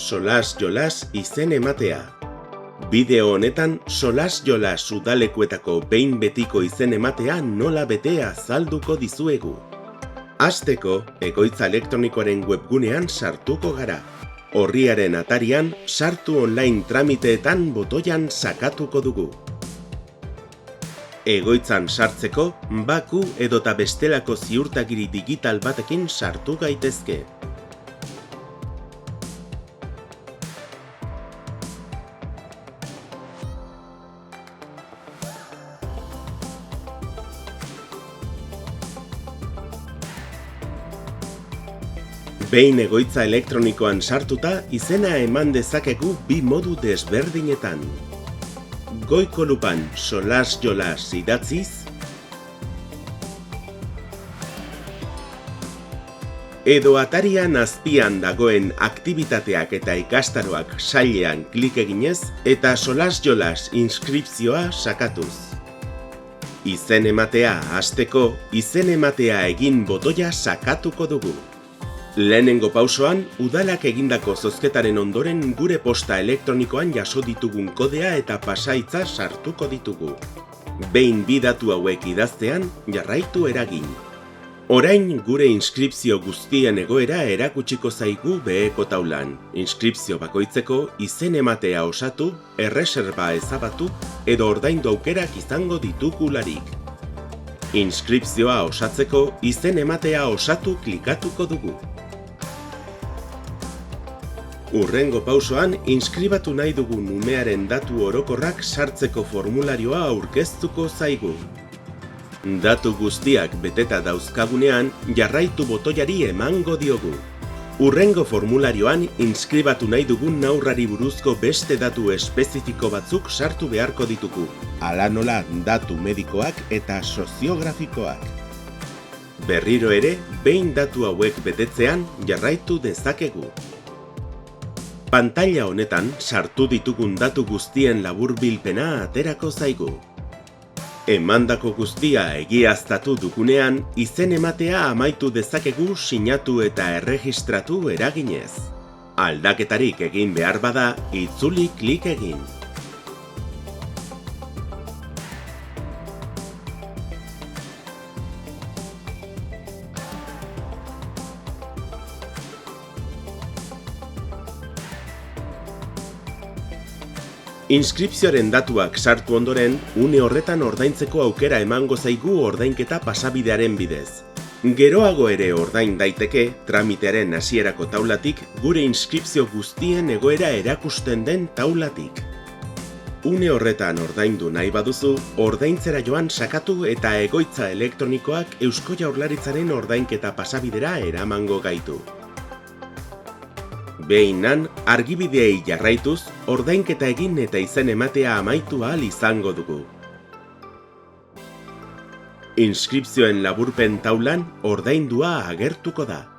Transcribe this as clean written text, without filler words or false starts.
Solas jolas izen ematea. Bideo honetan solas jolas udalekuetako behin betiko izen ematea nola betea azalduko dizuegu. Hasteko, egoitza elektronikoaren webgunean sartuko gara. Orriaren atarian, sartu online tramiteetan botoian sakatuko dugu. Egoitzan sartzeko, baku edota bestelako ziurtagiri digital batekin sartu gaitezke. Behin egoitza elektronikoan sartuta, izena eman dezakegu bi modu desberdinetan. Goiko lupan solas jolas idatziz, edo atarian azpian dagoen aktibitateak eta ikastaroak sailean klik eginez eta solas jolas inskripzioa sakatuz. Izen ematea hasteko, izen ematea egin botoia sakatuko dugu. Lehenengo pausoan, udalak egindako zozketaren ondoren gure posta elektronikoan jaso ditugun kodea eta pasaitza sartuko ditugu. Behin bi datu hauek idaztean, jarraitu eragin. Orain gure inskripzio guztien egoera erakutsiko zaigu beheko taulan. Inskripzio bakoitzeko izen ematea osatu, erreserba ezabatu edo ordaindu aukerak izango ditugularik. Inskripzioa osatzeko izen ematea osatu klikatuko dugu. Hurrengo pausoan, inskribatu nahi dugun umearen datu orokorrak sartzeko formularioa aurkeztuko zaigu. Datu guztiak beteta dauzkagunean, jarraitu botoiari emango diogu. Hurrengo formularioan, inskribatu nahi dugun haurrari buruzko beste datu espezifiko batzuk sartu beharko ditugu. Hala nola datu medikoak eta soziografikoak. Berriro ere, behin datu hauek betetzean jarraitu dezakegu. Pantaila honetan sartu ditugun datu guztien laburbilpena aterako zaigu. Emandako guztia egiaztatu dugunean, izen ematea amaitu dezakegu sinatu eta erregistratu eraginez. Aldaketarik egin behar bada, itzuli klik egin. Inskripzioaren datuak sartu ondoren, une horretan ordaintzeko aukera emango zaigu ordainketa pasabidearen bidez. Geroago ere ordain daiteke, tramitearen hasierako taulatik, gure inskripzio guztien egoera erakusten den taulatik. Une horretan ordaindu nahi baduzu, ordaintzera joan sakatu eta egoitza elektronikoak Eusko Jaurlaritzaren ordainketa pasabidera eramango gaitu. Behinan, argibideei jarraituz, ordainketa egin eta izen ematea amaitu ahal izango dugu. Inskripzioen laburpen taulan ordaindua agertuko da.